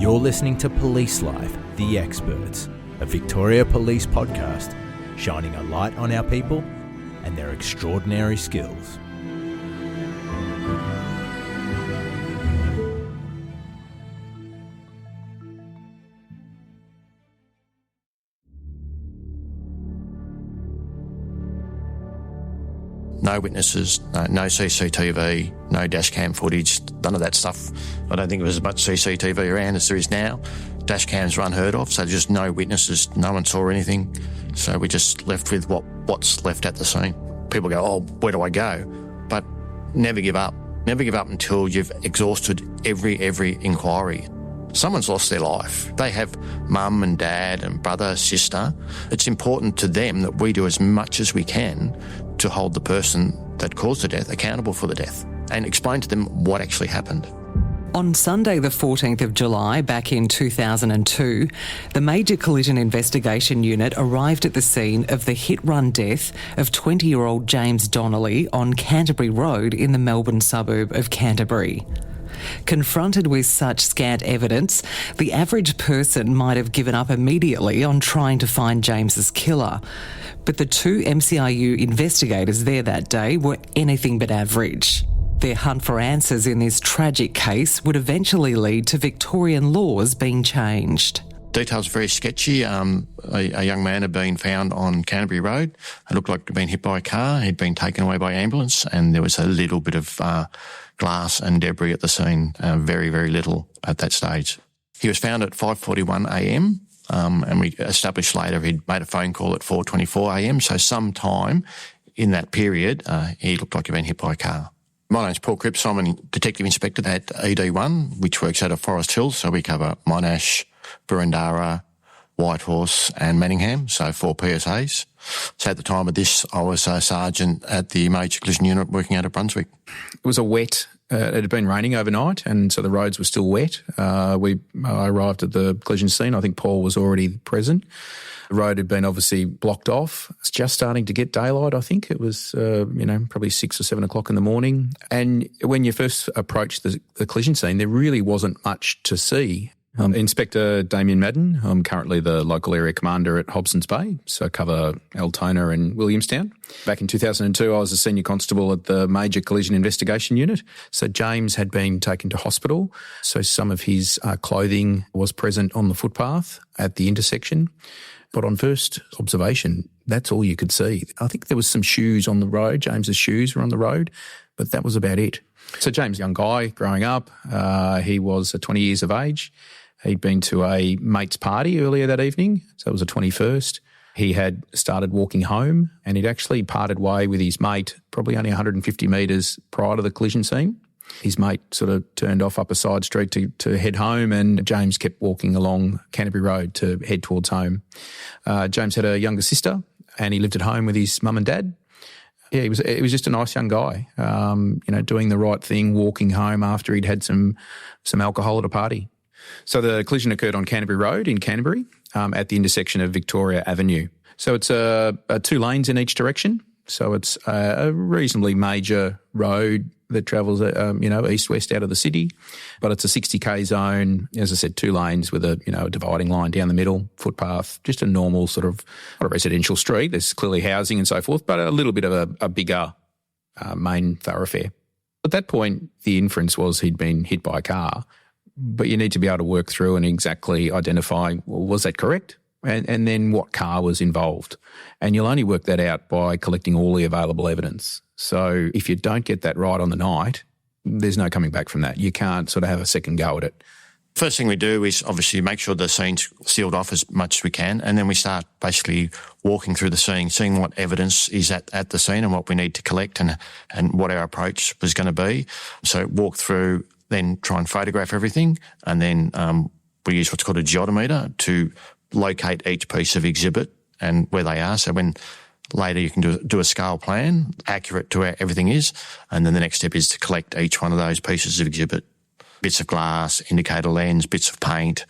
You're listening to Police Life, The Experts, a Victoria Police podcast shining a light on our people and their extraordinary skills. No witnesses, no CCTV, no dash cam footage, none of that stuff. I don't think there was as much CCTV around as there is now. Dash cams were unheard of, so just no witnesses, no one saw anything. So we just left with what's left at the scene. People go, oh, where do I go? But never give up. Never give up until you've exhausted every inquiry. Someone's lost their life. They have mum and dad and brother, sister. It's important to them that we do as much as we can to hold the person that caused the death accountable for the death and explain to them what actually happened. On Sunday the 14th of July, back in 2002, the Major Collision Investigation Unit arrived at the scene of the hit-run death of 20-year-old James Donnelly on Canterbury Road in the Melbourne suburb of Canterbury. Confronted with such scant evidence, the average person might have given up immediately on trying to find James's killer. But the two MCIU investigators there that day were anything but average. Their hunt for answers in this tragic case would eventually lead to Victorian laws being changed. Details are very sketchy. A young man had been found on Canterbury Road. It looked like he'd been hit by a car. He'd been taken away by ambulance, and there was a little bit of glass and debris at the scene, very, very little at that stage. He was found at 5:41am, and we established later he'd made a phone call at 4:24am, so sometime in that period he looked like he'd been hit by a car. My name's Paul Cripps. I'm a Detective Inspector at ED1, which works out of Forest Hill, so we cover Monash, Burundara, Whitehorse and Manningham, so 4 PSAs. So at the time of this, I was a sergeant at the Major Collision Unit working out of Brunswick. It was it had been raining overnight, and so the roads were still wet. I arrived at the collision scene. I think Paul was already present. The road had been obviously blocked off. It's just starting to get daylight, I think. It was, probably 6 or 7 o'clock in the morning. And when you first approached the collision scene, there really wasn't much to see. Inspector Damien Madden. I'm currently the local area commander at Hobson's Bay, so cover Altona and Williamstown. Back in 2002, I was a senior constable at the Major Collision Investigation Unit. So James had been taken to hospital, so some of his clothing was present on the footpath at the intersection. But on first observation, that's all you could see. I think there was some shoes on the road. James's shoes were on the road, but that was about it. So James, young guy, growing up, he was 20 years of age. He'd been to a mate's party earlier that evening, so it was the 21st. He had started walking home, and he'd actually parted way with his mate probably only 150 metres prior to the collision scene. His mate sort of turned off up a side street to head home, and James kept walking along Canterbury Road to head towards home. James had a younger sister, and he lived at home with his mum and dad. Yeah, he was just a nice young guy, doing the right thing, walking home after he'd had some alcohol at a party. So the collision occurred on Canterbury Road in Canterbury at the intersection of Victoria Avenue. So it's 2 lanes in each direction. So it's a reasonably major road that travels, east-west out of the city. But it's a 60k zone, as I said, 2 lanes with a dividing line down the middle, footpath, just a normal sort of, not a residential street. There's clearly housing and so forth, but a little bit of a bigger main thoroughfare. At that point, the inference was he'd been hit by a car. But you need to be able to work through and exactly identify, well, was that correct? And then what car was involved. And you'll only work that out by collecting all the available evidence. So if you don't get that right on the night, there's no coming back from that. You can't sort of have a second go at it. First thing we do is obviously make sure the scene's sealed off as much as we can, and then we start basically walking through the scene, seeing what evidence is at the scene and what we need to collect and what our approach was going to be. So walk through, then try and photograph everything, and then we use what's called a geodometer to locate each piece of exhibit and where they are. So when later you can do a scale plan, accurate to where everything is, and then the next step is to collect each one of those pieces of exhibit. Bits of glass, indicator lens, bits of paint,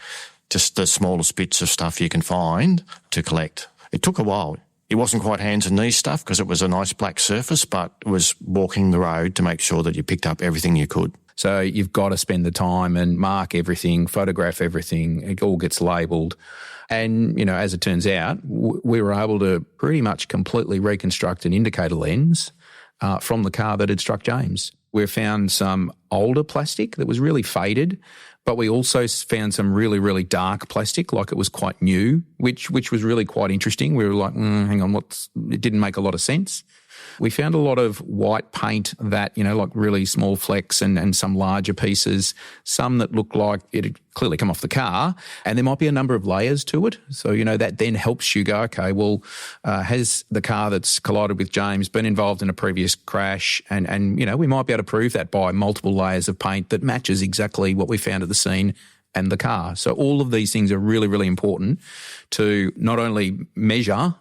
just the smallest bits of stuff you can find to collect. It took a while. It wasn't quite hands and knees stuff because it was a nice black surface, but it was walking the road to make sure that you picked up everything you could. So you've got to spend the time and mark everything, photograph everything. It all gets labelled. And, as it turns out, we were able to pretty much completely reconstruct an indicator lens from the car that had struck James. We found some older plastic that was really faded, but we also found some really, really dark plastic, like it was quite new, which was really quite interesting. We were like, hang on, it didn't make a lot of sense. We found a lot of white paint that, like really small flecks and some larger pieces, some that looked like it had clearly come off the car, and there might be a number of layers to it. So, that then helps you go, okay, well, has the car that's collided with James been involved in a previous crash? And we might be able to prove that by multiple layers of paint that matches exactly what we found at the scene and the car. So all of these things are really, really important to not only measure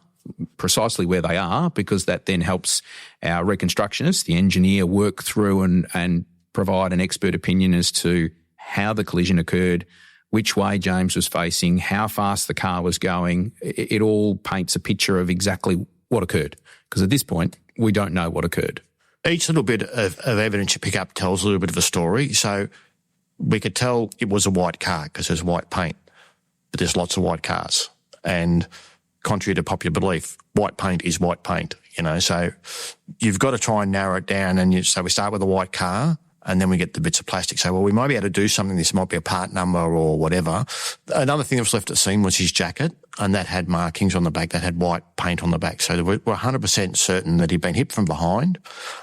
precisely where they are, because that then helps our reconstructionist, the engineer, work through and provide an expert opinion as to how the collision occurred, which way James was facing, how fast the car was going. It all paints a picture of exactly what occurred, because at this point, we don't know what occurred. Each little bit of evidence you pick up tells a little bit of a story. So we could tell it was a white car because there's white paint, but there's lots of white cars. And contrary to popular belief, white paint is white paint, so you've got to try and narrow it down. And so we start with a white car and then we get the bits of plastic. So, we might be able to do something. This might be a part number or whatever. Another thing that was left at the scene was his jacket, and that had markings on the back, that had white paint on the back. So we're 100% certain that he'd been hit from behind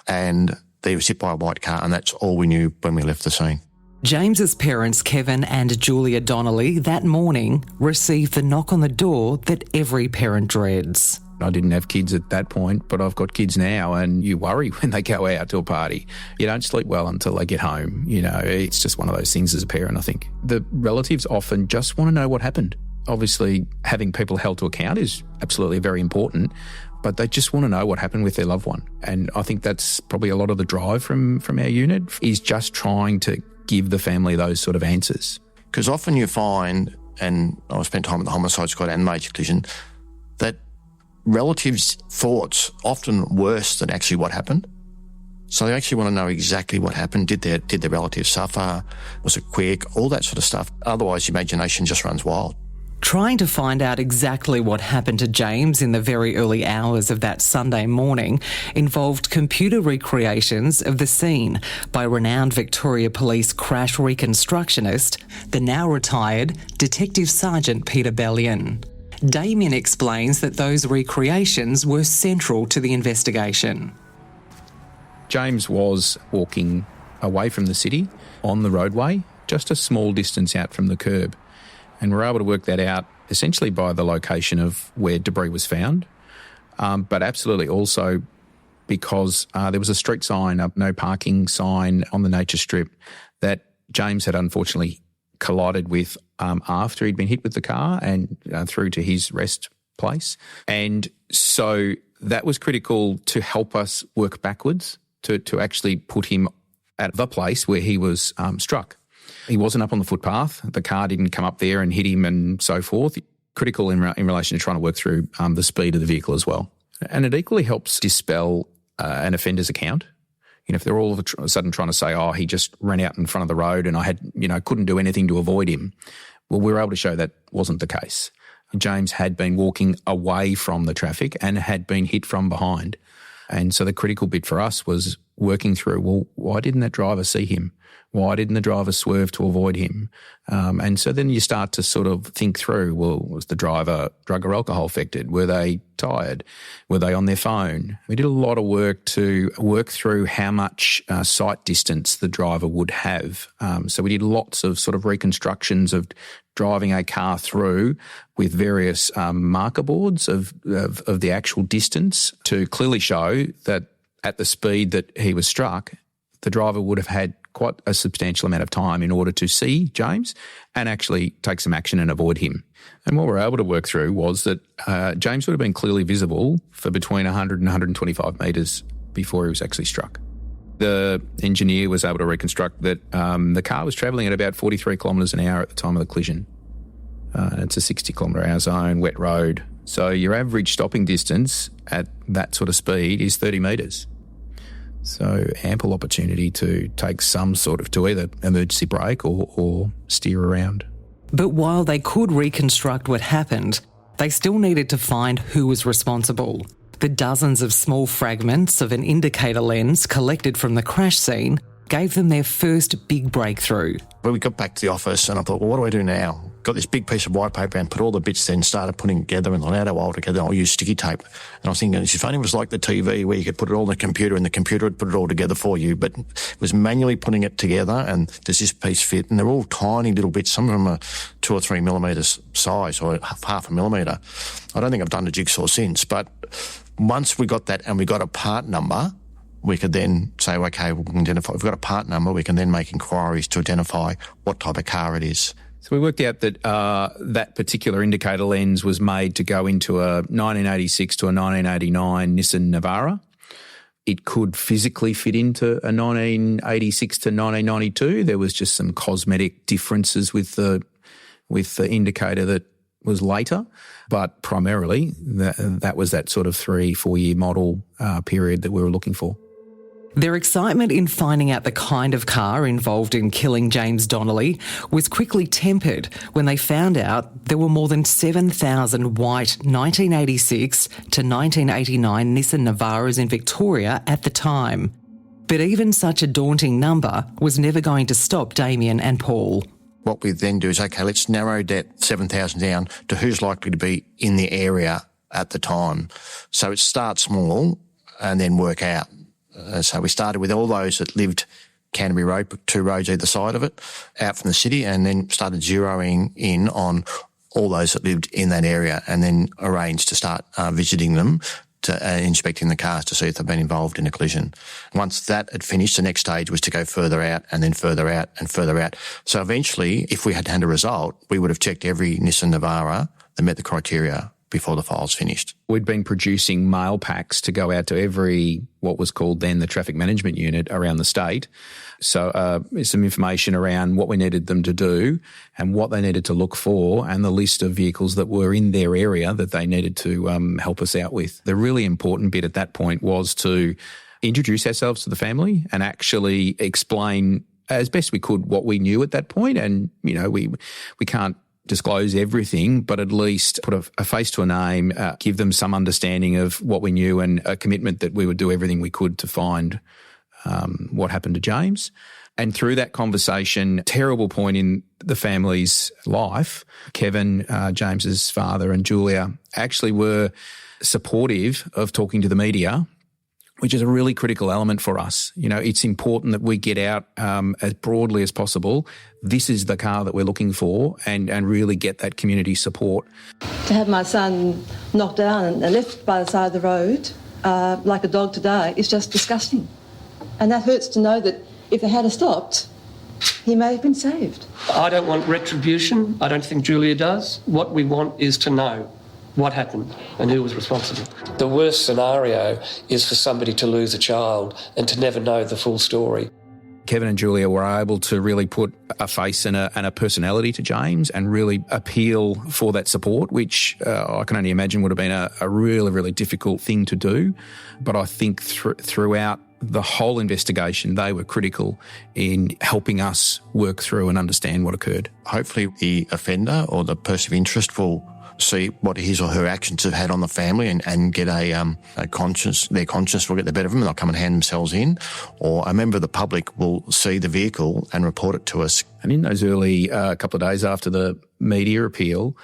and that he was hit by a white car, and that's all we knew when we left the scene. James's parents, Kevin and Julia Donnelly, that morning received the knock on the door that every parent dreads. I didn't have kids at that point, but I've got kids now, and you worry when they go out to a party. You don't sleep well until they get home. It's just one of those things as a parent, I think. The relatives often just want to know what happened. Obviously, having people held to account is absolutely very important, but they just want to know what happened with their loved one. And I think that's probably a lot of the drive from our unit, is just trying to give the family those sort of answers. Because often you find, and I've spent time at the homicide squad and major collision, that relatives' thoughts often worse than actually what happened. So they actually want to know exactly what happened. Did their relative suffer? Was it quick? All that sort of stuff. Otherwise, your imagination just runs wild. Trying to find out exactly what happened to James in the very early hours of that Sunday morning involved computer recreations of the scene by renowned Victoria Police crash reconstructionist, the now retired Detective Sergeant Peter Bellion. Damien explains that those recreations were central to the investigation. James was walking away from the city on the roadway, just a small distance out from the curb. And we're able to work that out essentially by the location of where debris was found, but absolutely also because there was a street sign, a no parking sign on the nature strip that James had unfortunately collided with after he'd been hit with the car and through to his rest place. And so that was critical to help us work backwards to actually put him at the place where he was struck. He wasn't up on the footpath. The car didn't come up there and hit him and so forth. Critical in relation to trying to work through the speed of the vehicle as well. And it equally helps dispel an offender's account. If they're all of a sudden trying to say, he just ran out in front of the road and I couldn't do anything to avoid him. Well, we were able to show that wasn't the case. James had been walking away from the traffic and had been hit from behind. And so the critical bit for us was working through, well, why didn't that driver see him? Why didn't the driver swerve to avoid him? And so then you start to sort of think through, well, was the driver drug or alcohol affected? Were they tired? Were they on their phone? We did a lot of work to work through how much sight distance the driver would have. So we did lots of sort of reconstructions of driving a car through with various marker boards of the actual distance to clearly show that at the speed that he was struck, the driver would have had quite a substantial amount of time in order to see James and actually take some action and avoid him. And what we're able to work through was that James would have been clearly visible for between 100 and 125 metres before he was actually struck. The engineer was able to reconstruct that the car was travelling at about 43 kilometres an hour at the time of the collision. It's a 60 kilometre hour zone, wet road. So your average stopping distance at that sort of speed is 30 metres. So ample opportunity to take some sort of, to either emergency brake or steer around. But while they could reconstruct what happened, they still needed to find who was responsible. The dozens of small fragments of an indicator lens collected from the crash scene gave them their first big breakthrough. When we got back to the office and I thought, well, what do I do now? Got this big piece of white paper and put all the bits then, started putting together and allowed our wire together. I'll use sticky tape. And I was thinking, if only it was like the TV where you could put it all in the computer and the computer would put it all together for you. But it was manually putting it together and does this piece fit? And they're all tiny little bits. Some of them are 2 or 3 millimetres size or half a millimetre. I don't think I've done the jigsaw since. But once we got that and we got a part number, we could then say, okay, we can identify. If we've got a part number, we can then make inquiries to identify what type of car it is. So we worked out that that particular indicator lens was made to go into a 1986 to a 1989 Nissan Navara. It could physically fit into a 1986 to 1992. There was just some cosmetic differences with the indicator that was later, but primarily that was that sort of 3-4 year model period that we were looking for. Their excitement in finding out the kind of car involved in killing James Donnelly was quickly tempered when they found out there were more than 7,000 white 1986 to 1989 Nissan Navaras in Victoria at the time. But even such a daunting number was never going to stop Damien and Paul. What we then do is, okay, let's narrow that 7,000 down to who's likely to be in the area at the time. So it starts small and then work out. So we started with all those that lived Canterbury Road, 2 roads either side of it, out from the city, and then started zeroing in on all those that lived in that area and then arranged to start visiting them, to inspecting the cars to see if they've been involved in a collision. Once that had finished, the next stage was to go further out and then further out and further out. So eventually, if we had had a result, we would have checked every Nissan Navara that met the criteria before the file's finished. We'd been producing mail packs to go out to every, what was called then the traffic management unit around the state. So some information around what we needed them to do and what they needed to look for and the list of vehicles that were in their area that they needed to help us out with. The really important bit at that point was to introduce ourselves to the family and actually explain as best we could what we knew at that point. And, you know, we can't disclose everything, but at least put a face to a name, give them some understanding of what we knew and a commitment that we would do everything we could to find what happened to James. And through that conversation, terrible point in the family's life, Kevin, James's father, and Julia actually were supportive of talking to the media, which is a really critical element for us. You know, it's important that we get out as broadly as possible. This is the car that we're looking for and really get that community support. To have my son knocked down and left by the side of the road like a dog today is just disgusting. And that hurts to know that if they had stopped, he may have been saved. I don't want retribution. I don't think Julia does. What we want is to know what happened and who was responsible. The worst scenario is for somebody to lose a child and to never know the full story. Kevin and Julia were able to really put a face and a personality to James and really appeal for that support, which I can only imagine would have been a really, really difficult thing to do. But I think throughout the whole investigation, they were critical in helping us work through and understand what occurred. Hopefully the offender or the person of interest will see what his or her actions have had on the family and get a conscience, their conscience will get the better of them and they'll come and hand themselves in, or a member of the public will see the vehicle and report it to us. And in those early couple of days after the media appeal,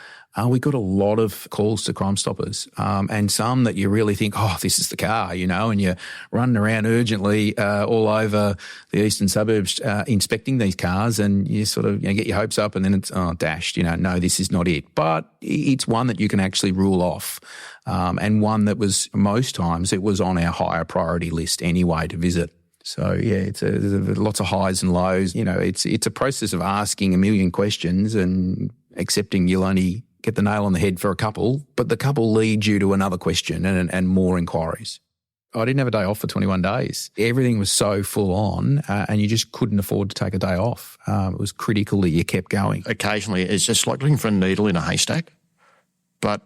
we got a lot of calls to Crime Stoppers and some that you really think, oh, this is the car, you know, and you're running around urgently all over the eastern suburbs inspecting these cars and you sort of get your hopes up and then it's, dashed, no, this is not it. But it's one that you can actually rule off and one that was most times it was on our higher priority list anyway to visit. So, yeah, there's lots of highs and lows. It's a process of asking a million questions and accepting you'll only get the nail on the head for a couple, but the couple leads you to another question and more inquiries. I didn't have a day off for 21 days. Everything was so full on and you just couldn't afford to take a day off. It was critical that you kept going. Occasionally it's just like looking for a needle in a haystack. But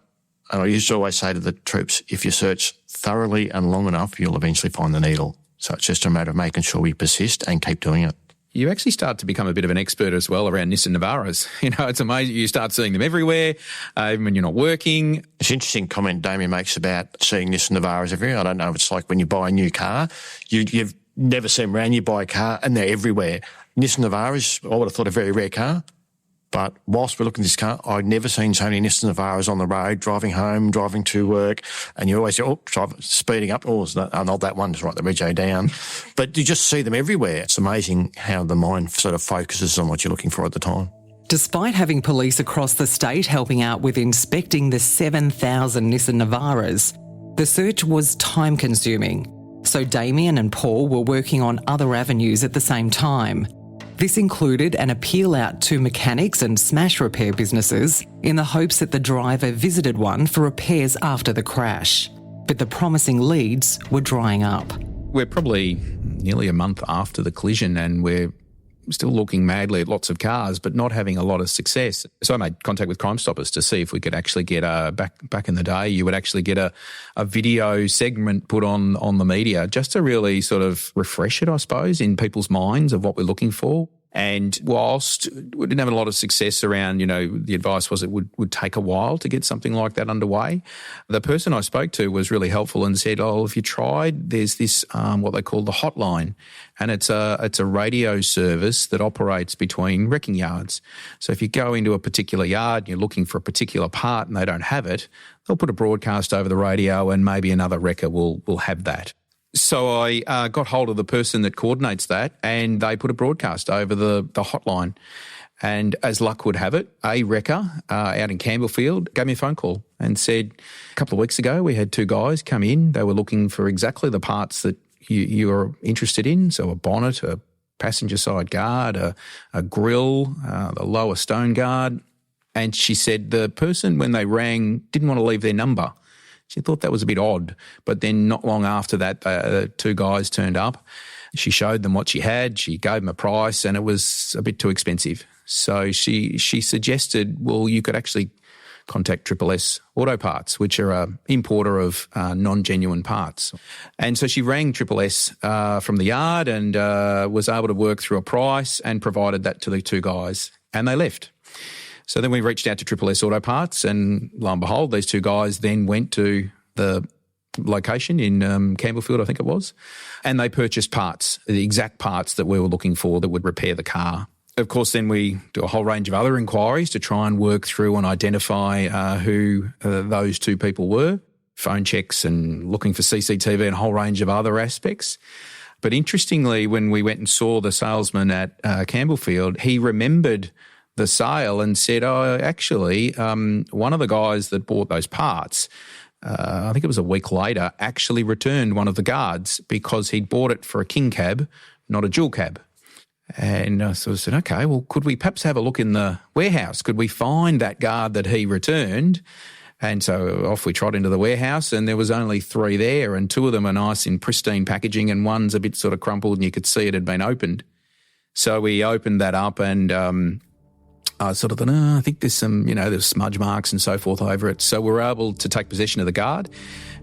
I used to always say to the troops, if you search thoroughly and long enough, you'll eventually find the needle. So it's just a matter of making sure we persist and keep doing it. You actually start to become a bit of an expert as well around Nissan Navaras. It's amazing. You start seeing them everywhere, even when you're not working. It's an interesting comment Damien makes about seeing Nissan Navaras everywhere. I don't know if it's like when you buy a new car, you've never seen them around, you buy a car and they're everywhere. Nissan Navaras, I would have thought a very rare car. But whilst we're looking at this car, I'd never seen so many Nissan Navaras on the road, driving home, driving to work, and you always speeding up. It's not that one, just write the rego down. But you just see them everywhere. It's amazing how the mind sort of focuses on what you're looking for at the time. Despite having police across the state helping out with inspecting the 7,000 Nissan Navaras, the search was time-consuming. So Damien and Paul were working on other avenues at the same time. This included an appeal out to mechanics and smash repair businesses in the hopes that the driver visited one for repairs after the crash. But the promising leads were drying up. We're probably nearly a month after the collision and we're still looking madly at lots of cars but not having a lot of success. So I made contact with Crime Stoppers to see if we could actually get back in the day, you would actually get a video segment put on the media just to really sort of refresh it, I suppose, in people's minds of what we're looking for. And whilst we didn't have a lot of success around, the advice was it would take a while to get something like that underway. The person I spoke to was really helpful and said, if you tried, there's this what they call the hotline, and it's a radio service that operates between wrecking yards. So if you go into a particular yard and you're looking for a particular part and they don't have it, they'll put a broadcast over the radio and maybe another wrecker will have that. So I got hold of the person that coordinates that and they put a broadcast over the hotline. And as luck would have it, a wrecker out in Campbellfield gave me a phone call and said, a couple of weeks ago we had two guys come in. They were looking for exactly the parts that you are interested in. So a bonnet, a passenger side guard, a grille, the lower stone guard. And she said the person, when they rang, didn't want to leave their number. She thought that was a bit odd, but then not long after that, the two guys turned up. She showed them what she had. She gave them a price and it was a bit too expensive. So she suggested, well, you could actually contact SSS Auto Parts, which are an importer of non-genuine parts. And so she rang SSS from the yard and was able to work through a price and provided that to the two guys and they left. So then we reached out to SSS Auto Parts and lo and behold, these two guys then went to the location in Campbellfield, I think it was, and they purchased parts, the exact parts that we were looking for that would repair the car. Of course, then we do a whole range of other inquiries to try and work through and identify who those two people were, phone checks and looking for CCTV and a whole range of other aspects. But interestingly, when we went and saw the salesman at Campbellfield, he remembered the sale and said, actually, one of the guys that bought those parts, I think it was a week later, actually returned one of the guards because he'd bought it for a king cab, not a dual cab. And I sort of said, okay, well, could we perhaps have a look in the warehouse? Could we find that guard that he returned? And so off we trot into the warehouse and there was only three there and two of them are nice in pristine packaging and one's a bit sort of crumpled and you could see it had been opened. So we opened that up and I sort of thought, I think there's some, there's smudge marks and so forth over it. So we were able to take possession of the guard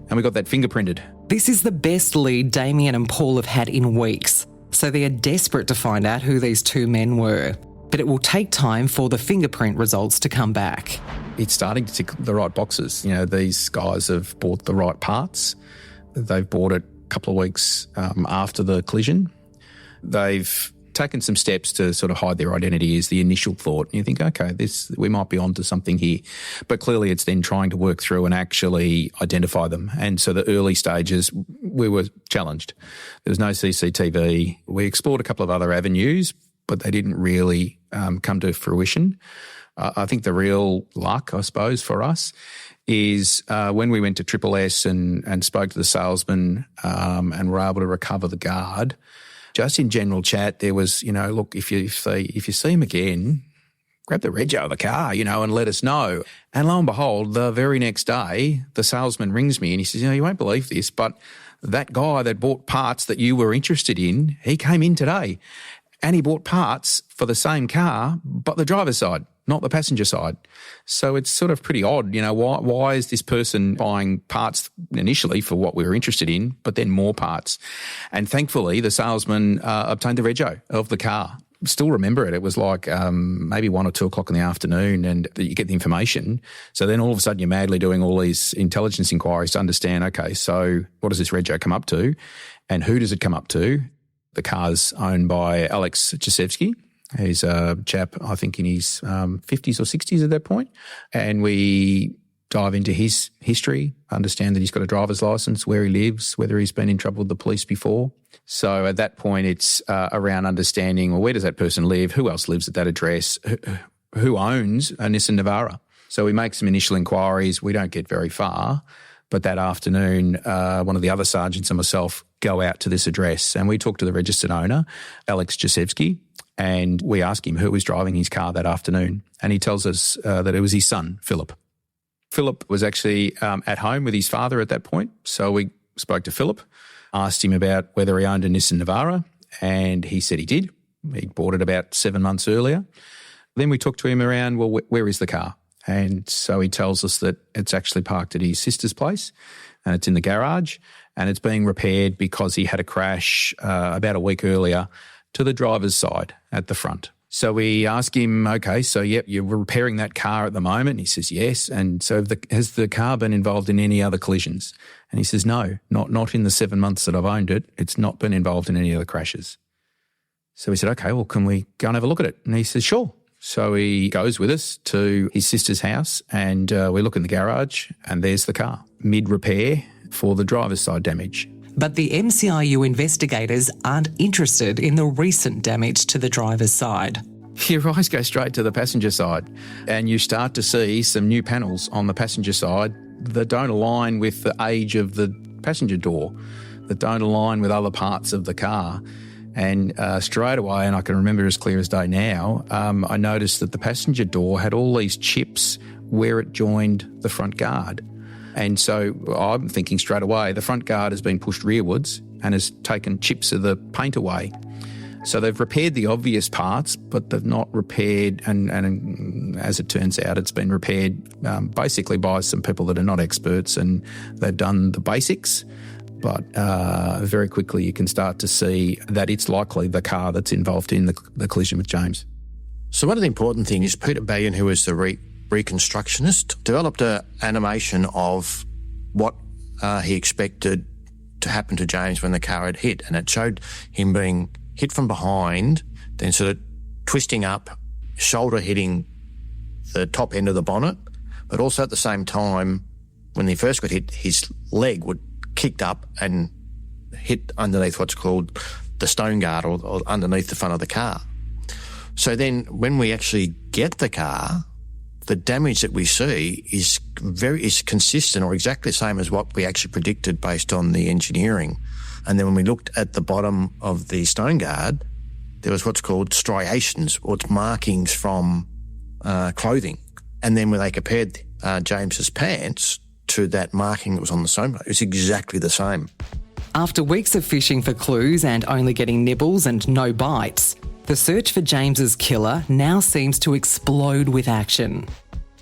and we got that fingerprinted. This is the best lead Damien and Paul have had in weeks. So they are desperate to find out who these two men were. But it will take time for the fingerprint results to come back. It's starting to tick the right boxes. These guys have bought the right parts. They've bought it a couple of weeks after the collision. They've taken some steps to sort of hide their identity is the initial thought. And you think, okay, we might be onto something here. But clearly it's then trying to work through and actually identify them. And so the early stages, we were challenged. There was no CCTV. We explored a couple of other avenues, but they didn't really come to fruition. I think the real luck, I suppose, for us is when we went to SSS and spoke to the salesman and were able to recover the guard. Just in general chat, there was, look, if you see him again, grab the rego of the car, and let us know. And lo and behold, the very next day, the salesman rings me and he says, you won't believe this, but that guy that bought parts that you were interested in, he came in today. And he bought parts for the same car, but the driver's side, not the passenger side. So it's sort of pretty odd, why is this person buying parts initially for what we were interested in, but then more parts? And thankfully, the salesman obtained the rego of the car. Still remember it. It was like maybe 1 or 2 o'clock in the afternoon, and you get the information. So then all of a sudden you're madly doing all these intelligence inquiries to understand, okay, so what does this rego come up to and who does it come up to? The car's owned by Alex Jasevsky. He's a chap, I think, in his 50s or 60s at that point. And we dive into his history, understand that he's got a driver's licence, where he lives, whether he's been in trouble with the police before. So at that point, it's around understanding, well, where does that person live? Who else lives at that address? Who owns a Nissan Navara? So we make some initial inquiries. We don't get very far. But that afternoon, one of the other sergeants and myself go out to this address and we talk to the registered owner, Alex Jasevsky, and we ask him who was driving his car that afternoon. And he tells us that it was his son, Philip. Philip was actually at home with his father at that point. So we spoke to Philip, asked him about whether he owned a Nissan Navara, and he said he did. He'd bought it about 7 months earlier. Then we talked to him around, well, where is the car? And so he tells us that it's actually parked at his sister's place and it's in the garage and it's being repaired because he had a crash about a week earlier to the driver's side at the front. So we ask him, okay, so yep, you're repairing that car at the moment? He says, yes. And so has the car been involved in any other collisions? And he says, no, not in the 7 months that I've owned it. It's not been involved in any other crashes. So we said, okay, well, can we go and have a look at it? And he says, sure. So he goes with us to his sister's house and we look in the garage and there's the car, mid-repair for the driver's side damage. But the MCIU investigators aren't interested in the recent damage to the driver's side. Your eyes go straight to the passenger side and you start to see some new panels on the passenger side that don't align with the age of the passenger door, that don't align with other parts of the car. And straight away, and I can remember as clear as day now, I noticed that the passenger door had all these chips where it joined the front guard. And so I'm thinking straight away, the front guard has been pushed rearwards and has taken chips of the paint away. So they've repaired the obvious parts, but they've not repaired, and as it turns out, it's been repaired basically by some people that are not experts, and they've done the basics. But very quickly you can start to see that it's likely the car that's involved in the collision with James. So one of the important things is Peter Ballion, who was the reconstructionist, developed an animation of what he expected to happen to James when the car had hit. And it showed him being hit from behind, then sort of twisting up, shoulder hitting the top end of the bonnet, but also at the same time, when he first got hit, his leg would kicked up and hit underneath what's called the stone guard or underneath the front of the car. So then when we actually get the car, the damage that we see is consistent or exactly the same as what we actually predicted based on the engineering. And then when we looked at the bottom of the stone guard, there was what's called striations, or it's markings from clothing. And then when they compared James's pants to that marking that was on the stone guard, it was exactly the same. After weeks of fishing for clues and only getting nibbles and no bites, the search for James's killer now seems to explode with action.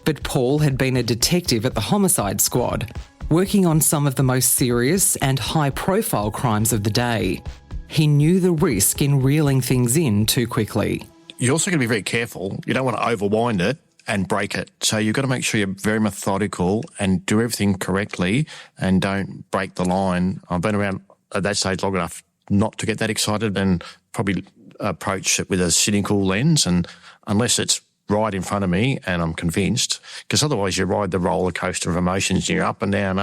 But Paul had been a detective at the homicide squad, working on some of the most serious and high-profile crimes of the day. He knew the risk in reeling things in too quickly. You're also going to be very careful. You don't want to overwind it and break it. So you've got to make sure you're very methodical and do everything correctly and don't break the line. I've been around at that stage long enough not to get that excited and probably approach it with a cynical lens, and unless it's right in front of me and I'm convinced, because otherwise you ride the roller coaster of emotions and you're up and down,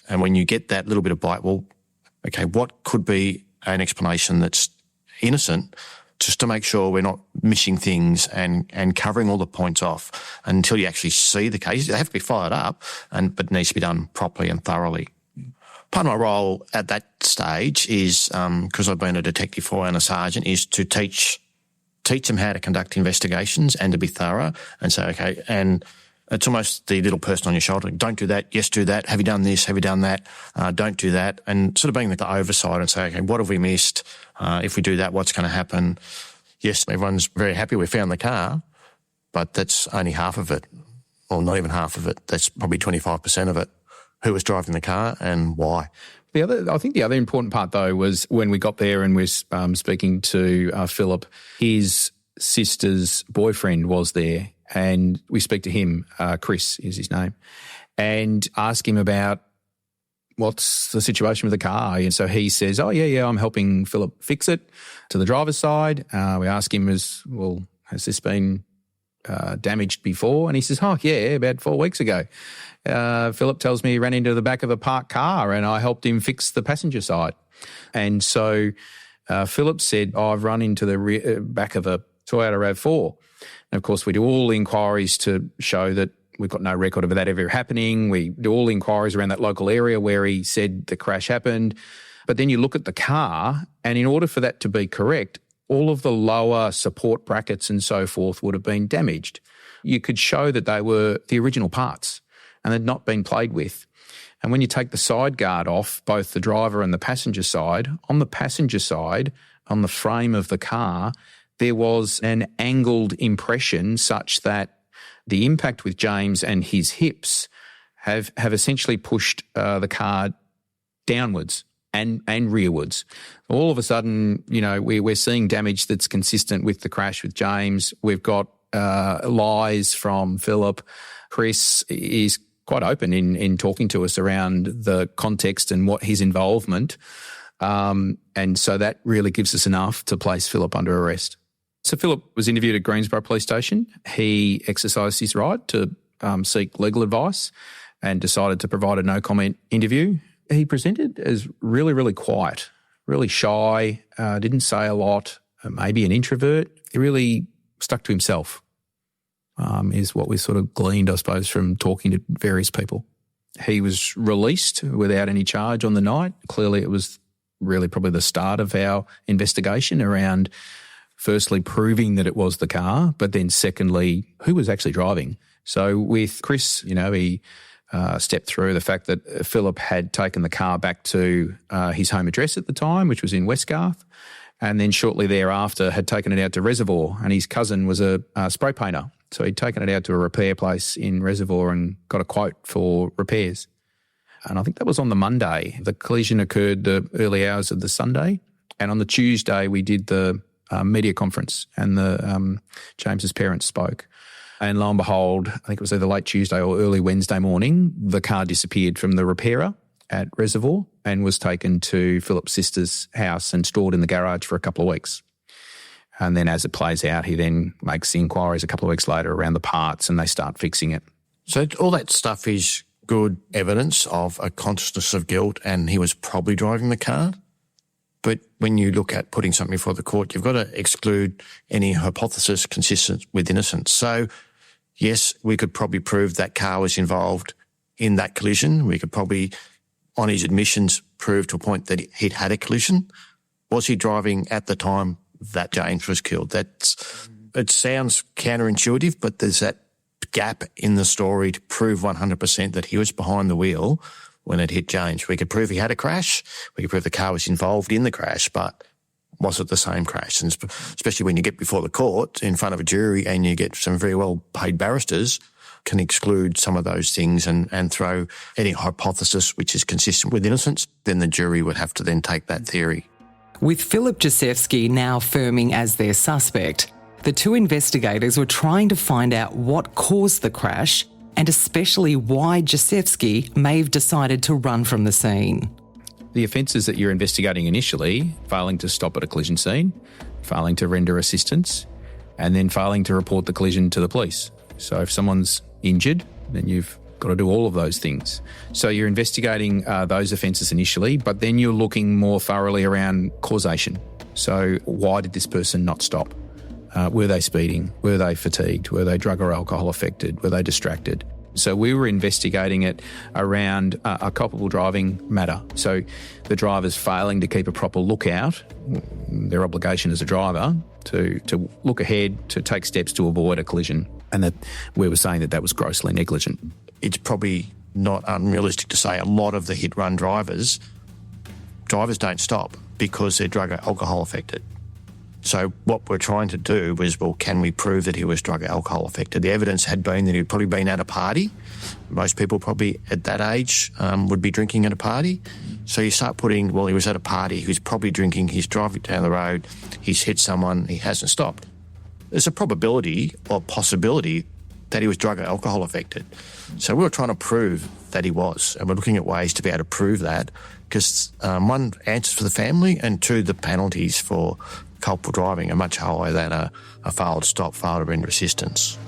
and when you get that little bit of bite, well, okay, what could be an explanation that's innocent, just to make sure we're not missing things and covering all the points off until you actually see the case. They have to be followed up, but it needs to be done properly and thoroughly. Part of my role at that stage is, because I've been a detective for and a sergeant, is to teach them how to conduct investigations and to be thorough and say, okay, and it's almost the little person on your shoulder. Don't do that. Yes, do that. Have you done this? Have you done that? Don't do that. And sort of being the oversight and say, okay, what have we missed? If we do that, what's going to happen? yes, everyone's very happy we found the car, but that's only half of it, or not even half of it. That's probably 25% of it. Who was driving the car and why? I think the other important part, though, was when we got there and we were speaking to Philip, his sister's boyfriend was there, and we speak to him, Chris is his name, and ask him about what's the situation with the car. And so he says, oh, yeah, I'm helping Philip fix it to the driver's side. We ask him, has this been damaged before? And he says, oh, yeah, about 4 weeks ago. Philip tells me he ran into the back of a parked car and I helped him fix the passenger side. And so Philip said, I've run into the back of a Toyota RAV4. And, of course, we do all the inquiries to show that we've got no record of that ever happening. We do all the inquiries around that local area where he said the crash happened. But then you look at the car, and in order for that to be correct, all of the lower support brackets and so forth would have been damaged. You could show that they were the original parts and they'd not been played with. And when you take the side guard off, both the driver and the passenger side, on the passenger side, on the frame of the car, there was an angled impression such that the impact with James and his hips have essentially pushed the car downwards and rearwards. All of a sudden, we're seeing damage that's consistent with the crash with James. We've got lies from Philip. Chris is quite open in talking to us around the context and what his involvement. And so that really gives us enough to place Philip under arrest. So Philip was interviewed at Greensborough Police Station. He exercised his right to seek legal advice and decided to provide a no-comment interview. He presented as really, really quiet, really shy, didn't say a lot, maybe an introvert. He really stuck to himself, is what we sort of gleaned, I suppose, from talking to various people. He was released without any charge on the night. Clearly it was really probably the start of our investigation around firstly proving that it was the car, but then secondly, who was actually driving. So with Chris, he stepped through the fact that Philip had taken the car back to his home address at the time, which was in Westgarth, and then shortly thereafter had taken it out to Reservoir, and his cousin was a spray painter. So he'd taken it out to a repair place in Reservoir and got a quote for repairs. And I think that was on the Monday. The collision occurred the early hours of the Sunday, and on the Tuesday we did the media conference, and James's parents spoke. And lo and behold, I think it was either late Tuesday or early Wednesday morning, the car disappeared from the repairer at Reservoir and was taken to Philip's sister's house and stored in the garage for a couple of weeks. And then as it plays out, he then makes the inquiries a couple of weeks later around the parts and they start fixing it. So all that stuff is good evidence of a consciousness of guilt, and he was probably driving the car. But when you look at putting something before the court, you've got to exclude any hypothesis consistent with innocence. So, yes, we could probably prove that car was involved in that collision. We could probably, on his admissions, prove to a point that he'd had a collision. Was he driving at the time that James was killed? It sounds counterintuitive, but there's that gap in the story to prove 100% that he was behind the wheel when it hit James. We could prove he had a crash. We could prove the car was involved in the crash, but was it the same crash? And especially when you get before the court in front of a jury and you get some very well-paid barristers, can exclude some of those things and throw any hypothesis which is consistent with innocence, then the jury would have to then take that theory. With Philip Jasewski now firming as their suspect, the two investigators were trying to find out what caused the crash and especially why Jasewski may have decided to run from the scene. The offences that you're investigating initially, failing to stop at a collision scene, failing to render assistance, and then failing to report the collision to the police. So if someone's injured, then you've got to do all of those things. So you're investigating those offences initially, but then you're looking more thoroughly around causation. So why did this person not stop? Were they speeding? Were they fatigued? Were they drug or alcohol affected? Were they distracted? So we were investigating it around a culpable driving matter. So the driver's failing to keep a proper lookout, their obligation as a driver to look ahead, to take steps to avoid a collision, and that we were saying that was grossly negligent. It's probably not unrealistic to say a lot of the hit-run drivers don't stop because they're drug or alcohol affected. So what we're trying to do is, well, can we prove that he was drug or alcohol affected? The evidence had been that he'd probably been at a party. Most people probably at that age would be drinking at a party. So you start putting, well, he was at a party, he's probably drinking, he's driving down the road, he's hit someone, he hasn't stopped. There's a probability or possibility that he was drug or alcohol affected. So we were trying to prove that he was, and we're looking at ways to be able to prove that, because one, answers for the family, and two, the penalties for culpable driving are much higher than a failed stop, failed to render assistance.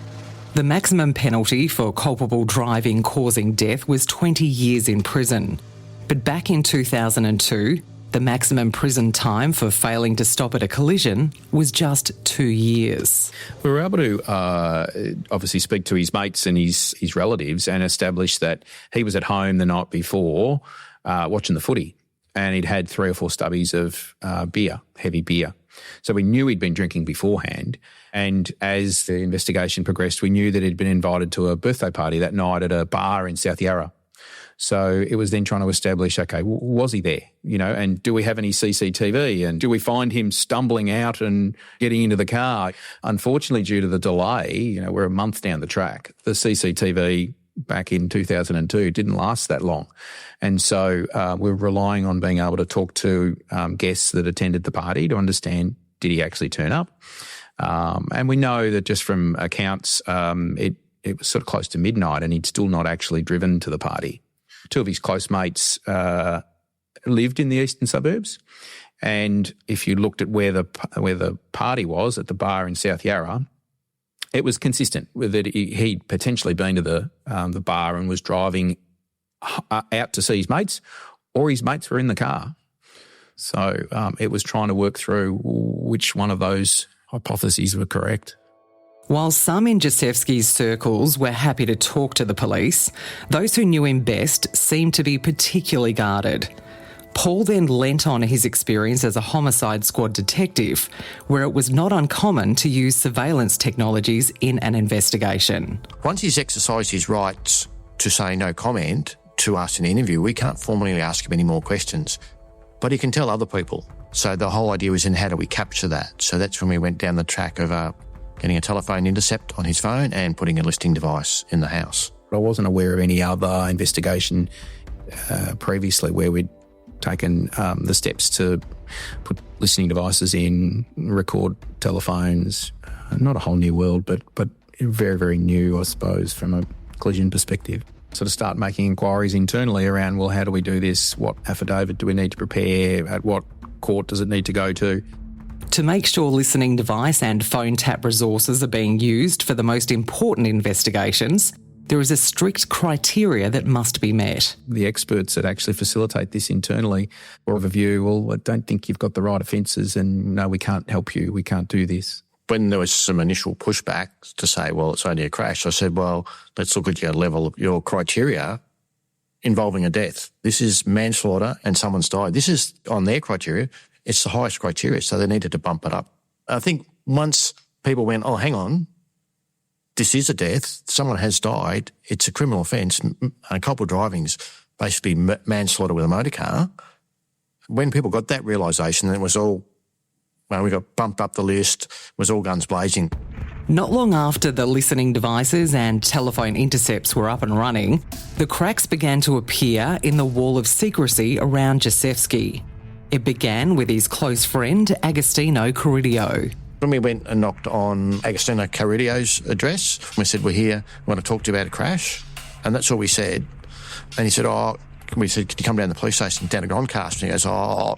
The maximum penalty for culpable driving causing death was 20 years in prison. But back in 2002, the maximum prison time for failing to stop at a collision was just 2 years. We were able to obviously speak to his mates and his relatives and establish that he was at home the night before watching the footy, and he'd had 3 or 4 stubbies of beer, heavy beer. So we knew he'd been drinking beforehand, and as the investigation progressed, we knew that he'd been invited to a birthday party that night at a bar in South Yarra. So it was then trying to establish, okay, was he there? You know, and do we have any CCTV? And do we find him stumbling out and getting into the car? Unfortunately, due to the delay, you know, we're a month down the track. The CCTV back in 2002 didn't last that long. And so we're relying on being able to talk to guests that attended the party to understand, did he actually turn up? And we know that just from accounts, it was sort of close to midnight and he'd still not actually driven to the party. 2 of his close mates lived in the eastern suburbs, and if you looked at where the party was, at the bar in South Yarra, it was consistent with that he'd potentially been to the bar and was driving out to see his mates, or his mates were in the car. So it was trying to work through which one of those hypotheses were correct. While some in Jasewski's circles were happy to talk to the police, those who knew him best seemed to be particularly guarded. Paul then lent on his experience as a homicide squad detective, where it was not uncommon to use surveillance technologies in an investigation. Once he's exercised his rights to say no comment to us in an interview, we can't formally ask him any more questions, but he can tell other people. So the whole idea was in how do we capture that? So that's when we went down the track of getting a telephone intercept on his phone and putting a listening device in the house. I wasn't aware of any other investigation previously where we'd taken the steps to put listening devices in, record telephones. Not a whole new world, but very, very new, I suppose, from a collision perspective. So to start making inquiries internally around, well, how do we do this? What affidavit do we need to prepare? At what court does it need to go to? To make sure listening device and phone tap resources are being used for the most important investigations, there is a strict criteria that must be met. The experts that actually facilitate this internally are of a view, well, I don't think you've got the right offences and no, we can't help you, we can't do this. When there was some initial pushback to say, well, it's only a crash, I said, well, let's look at your level of your criteria involving a death. This is manslaughter and someone's died. This is on their criteria. It's the highest criteria, so they needed to bump it up. I think once people went, oh, hang on, this is a death, someone has died, it's a criminal offence, culpable driving's basically manslaughter with a motor car. When people got that realisation, it was all, well, we got bumped up the list, it was all guns blazing. Not long after the listening devices and telephone intercepts were up and running, the cracks began to appear in the wall of secrecy around Jasewski. It began with his close friend, Agostino Carrillo. When we went and knocked on Agostino Carrillo's address, we said, we're here, we want to talk to you about a crash. And that's all we said. And he said, we said, can you come down to the police station down to Grondcastle? And he goes,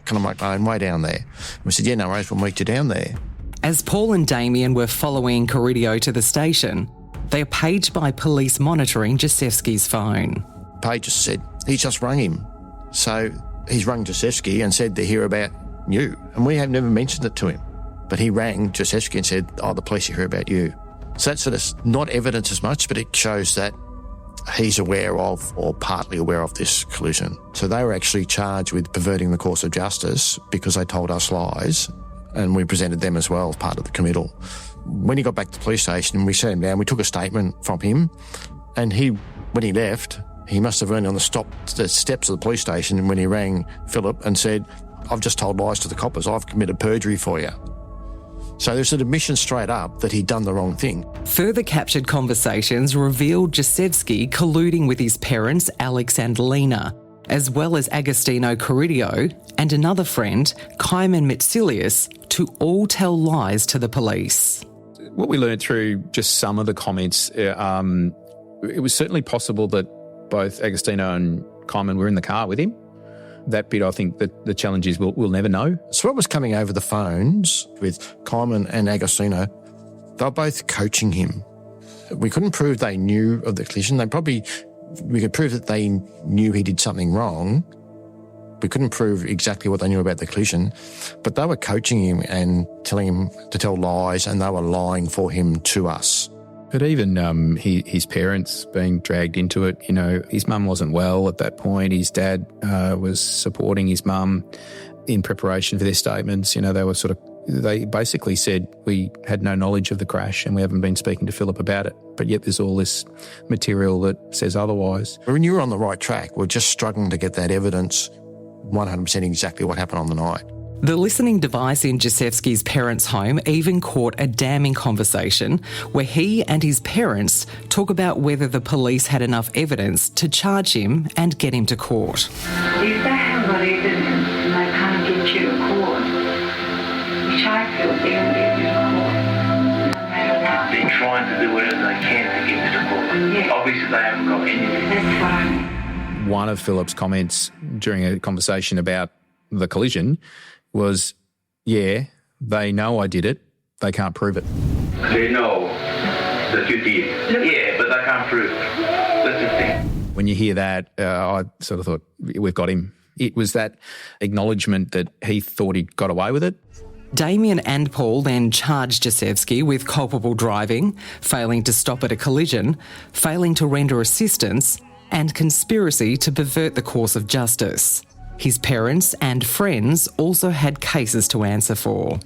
can I make my own way down there? And we said, yeah, no worries, we'll meet you down there. As Paul and Damien were following Carrillo to the station, they are paged by police monitoring Jasewski's phone. Page just said, he just rung him. So he's rung Jasewski and said to hear about you. And we have never mentioned it to him. But he rang Jasewski and said, the police hear about you. So that's sort of not evidence as much, but it shows that he's aware of or partly aware of this collision. So they were actually charged with perverting the course of justice because they told us lies, and we presented them as well as part of the committal. When he got back to the police station, we sat him down, we took a statement from him, and when he left, he must have been on the steps of the police station when he rang Philip and said, I've just told lies to the coppers, I've committed perjury for you. So there's an admission straight up that he'd done the wrong thing. Further captured conversations revealed Jacevski colluding with his parents, Alex and Lena, as well as Agostino Carrillo and another friend, Kaiman Mitsilius, to all tell lies to the police. What we learned through just some of the comments, it was certainly possible that both Agostino and Kaiman were in the car with him. That bit, I think, that the challenge is we'll never know. So what was coming over the phones with Kaiman and Agostino, they were both coaching him. We couldn't prove they knew of the collision. We could prove that they knew he did something wrong. We couldn't prove exactly what they knew about the collision, but they were coaching him and telling him to tell lies, and they were lying for him to us. But even his parents being dragged into it, his mum wasn't well at that point. His dad was supporting his mum in preparation for their statements. They basically said we had no knowledge of the crash and we haven't been speaking to Philip about it. But yet there's all this material that says otherwise. When you were on the right track, we're just struggling to get that evidence 100% exactly what happened on the night. The listening device in Jacevski's parents' home even caught a damning conversation where he and his parents talk about whether the police had enough evidence to charge him and get him to court. If they haven't got evidence and they can't get you to court, which I feel they're going to get you to court, no matter what. They're trying to do whatever they can to get you to court. Yeah. Obviously they haven't got anything. That's fine. One of Philip's comments during a conversation about the collision was, yeah, they know I did it, they can't prove it. They know that you did. Yeah, but they can't prove it. That's the thing. When you hear that, I sort of thought, we've got him. It was that acknowledgement that he thought he'd got away with it. Damien and Paul then charged Jacevski with culpable driving, failing to stop at a collision, failing to render assistance, and conspiracy to pervert the course of justice. His parents and friends also had cases to answer for.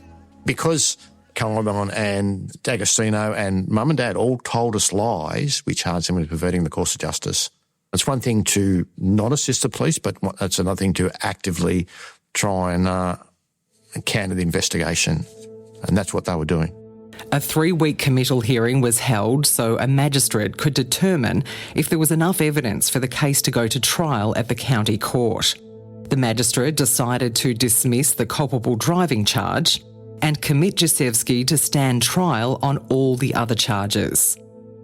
Because Kaiman and Agostino and Mum and Dad all told us lies, we charged them with perverting the course of justice. It's one thing to not assist the police, but it's another thing to actively try and counter the investigation. And that's what they were doing. A 3-week committal hearing was held so a magistrate could determine if there was enough evidence for the case to go to trial at the county court. The magistrate decided to dismiss the culpable driving charge and commit Jacevski to stand trial on all the other charges.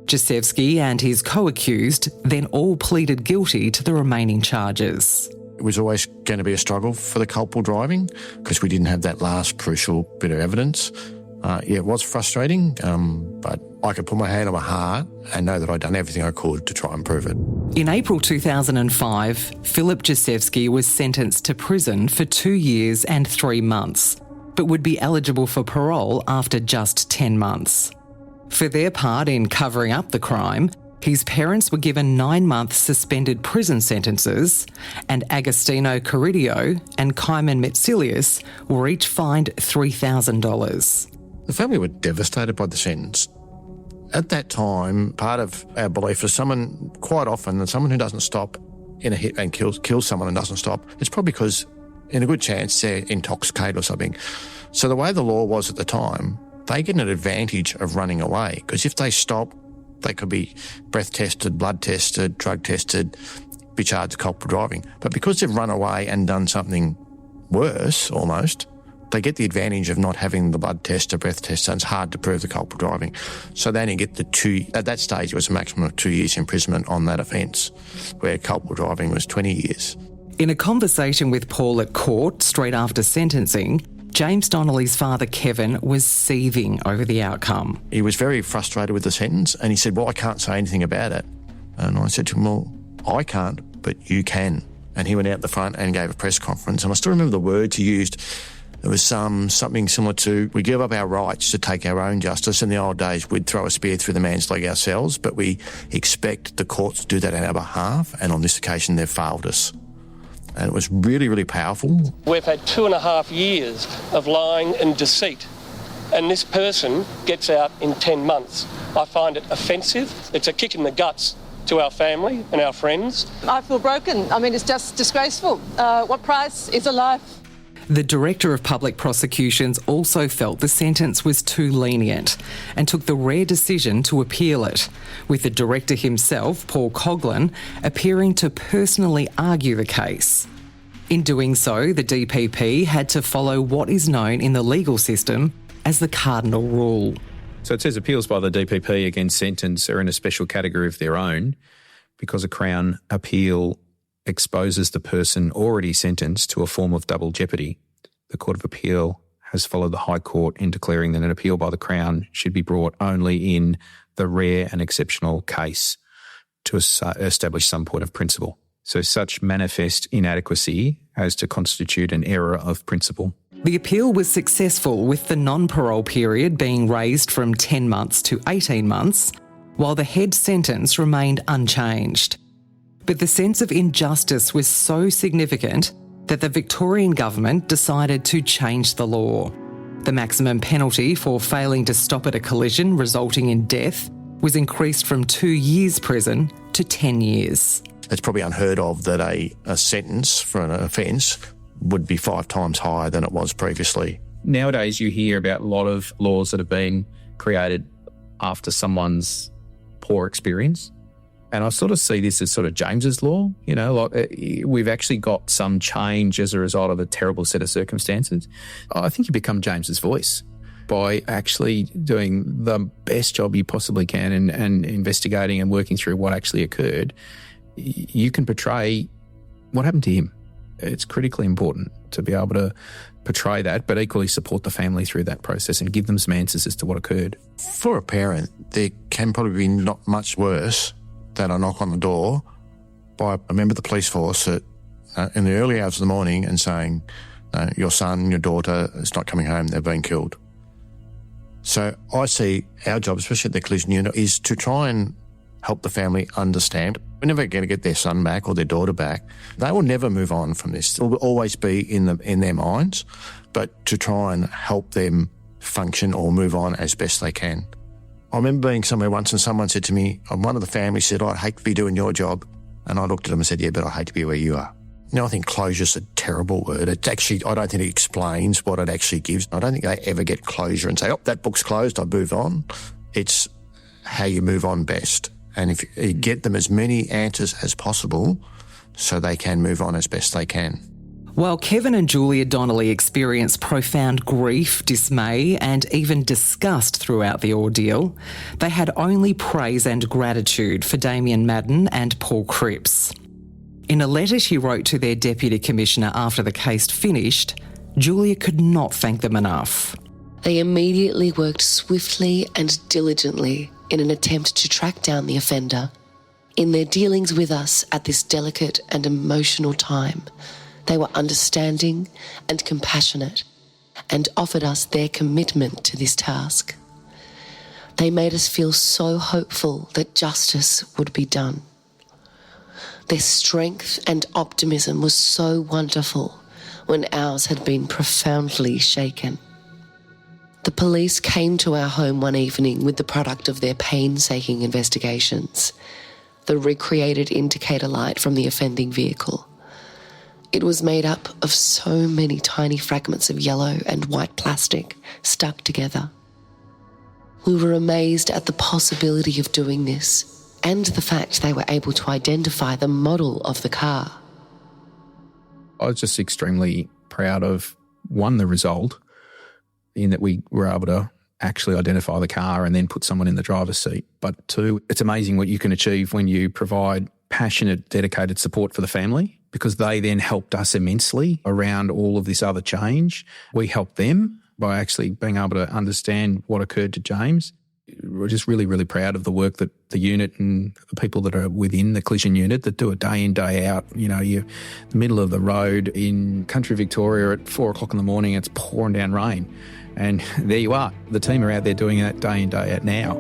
Jacevski and his co-accused then all pleaded guilty to the remaining charges. It was always going to be a struggle for the culpable driving because we didn't have that last crucial bit of evidence. It was frustrating, but I could put my hand on my heart and know that I'd done everything I could to try and prove it. In April 2005, Philip Jacevski was sentenced to prison for 2 years and 3 months, but would be eligible for parole after just 10 months. For their part in covering up the crime, his parents were given 9-month suspended prison sentences, and Agostino Carrillo and Kaiman Mitsilius were each fined $3,000. The family were devastated by the sentence. At that time, part of our belief is someone who doesn't stop in a hit and kills someone and doesn't stop, it's probably because, in a good chance, they're intoxicated or something. So the way the law was at the time, they get an advantage of running away because if they stop, they could be breath tested, blood tested, drug tested, be charged with culpable driving. But because they've run away and done something worse almost, they get the advantage of not having the blood test or breath test, so it's hard to prove the culpable driving. So they only get at that stage it was a maximum of 2 years imprisonment on that offence, where culpable driving was 20 years. In a conversation with Paul at court straight after sentencing, James Donnelly's father, Kevin, was seething over the outcome. He was very frustrated with the sentence and he said, well, I can't say anything about it. And I said to him, well, I can't, but you can. And he went out the front and gave a press conference. And I still remember the words he used. It was something similar to, we give up our rights to take our own justice. In the old days, we'd throw a spear through the man's leg ourselves, but we expect the courts to do that on our behalf. And on this occasion, they've failed us. And it was really, really powerful. We've had 2.5 years of lying and deceit, and this person gets out in 10 months. I find it offensive. It's a kick in the guts to our family and our friends. I feel broken. I mean, it's just disgraceful. What price is a life? The Director of Public Prosecutions also felt the sentence was too lenient and took the rare decision to appeal it, with the Director himself, Paul Coughlin, appearing to personally argue the case. In doing so, the DPP had to follow what is known in the legal system as the cardinal rule. So it says appeals by the DPP against sentence are in a special category of their own because a Crown appeal exposes the person already sentenced to a form of double jeopardy. The Court of Appeal has followed the High Court in declaring that an appeal by the Crown should be brought only in the rare and exceptional case to establish some point of principle. So such manifest inadequacy as to constitute an error of principle. The appeal was successful, with the non-parole period being raised from 10 months to 18 months, while the head sentence remained unchanged. But the sense of injustice was so significant that the Victorian government decided to change the law. The maximum penalty for failing to stop at a collision resulting in death was increased from 2 years prison to 10 years. It's probably unheard of that a sentence for an offence would be 5 times higher than it was previously. Nowadays you hear about a lot of laws that have been created after someone's poor experience. And I sort of see this as sort of James's law. You know, like we've actually got some change as a result of a terrible set of circumstances. I think you become James's voice by actually doing the best job you possibly can and investigating and working through what actually occurred. You can portray what happened to him. It's critically important to be able to portray that, but equally support the family through that process and give them some answers as to what occurred. For a parent, there can probably be not much worse than a knock on the door by a member of the police force in the early hours of the morning and saying, your son, your daughter is not coming home, they're being killed. So I see our job, especially at the collision unit, is to try and help the family understand. We're never going to get their son back or their daughter back. They will never move on from this. It will always be in their minds, but to try and help them function or move on as best they can. I remember being somewhere once and someone said to me, one of the family said, I'd hate to be doing your job. And I looked at them and said, yeah, but I hate to be where you are. Now, I think closure's a terrible word. It's actually, I don't think it explains what it actually gives. I don't think they ever get closure and say, oh, that book's closed, I move on. It's how you move on best. And if you get them as many answers as possible so they can move on as best they can. While Kevin and Julia Donnelly experienced profound grief, dismay and even disgust throughout the ordeal, they had only praise and gratitude for Damien Madden and Paul Cripps. In a letter she wrote to their Deputy Commissioner after the case finished, Julia could not thank them enough. They immediately worked swiftly and diligently in an attempt to track down the offender. In their dealings with us at this delicate and emotional time, they were understanding and compassionate and offered us their commitment to this task. They made us feel so hopeful that justice would be done. Their strength and optimism was so wonderful when ours had been profoundly shaken. The police came to our home one evening with the product of their painstaking investigations, the recreated indicator light from the offending vehicle. It was made up of so many tiny fragments of yellow and white plastic stuck together. We were amazed at the possibility of doing this and the fact they were able to identify the model of the car. I was just extremely proud of, one, the result, in that we were able to actually identify the car and then put someone in the driver's seat. But two, it's amazing what you can achieve when you provide passionate, dedicated support for the family, because they then helped us immensely around all of this other change. We helped them by actually being able to understand what occurred to James. We're just really, really proud of the work that the unit and the people that are within the collision unit that do it day in, day out. You know, you're in the middle of the road in country Victoria at 4 o'clock in the morning, it's pouring down rain. And there you are. The team are out there doing that day in, day out now.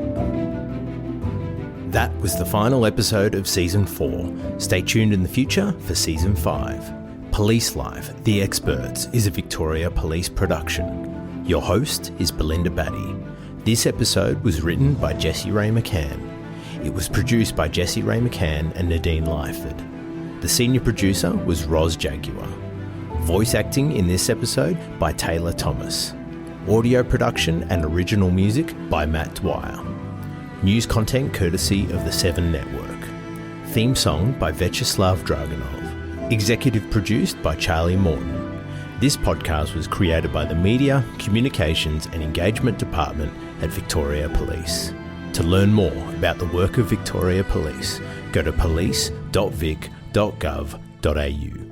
That was the final episode of Season 4. Stay tuned in the future for Season 5. Police Life, The Experts is a Victoria Police production. Your host is Belinda Batty. This episode was written by Jessie Ray McCann. It was produced by Jessie Ray McCann and Nadine Lyford. The senior producer was Roz Jaguar. Voice acting in this episode by Taylor Thomas. Audio production and original music by Matt Dwyer. News content courtesy of the 7 Network. Theme song by Vyacheslav Dragunov. Executive produced by Charlie Morton. This podcast was created by the Media, Communications and Engagement Department at Victoria Police. To learn more about the work of Victoria Police, go to police.vic.gov.au.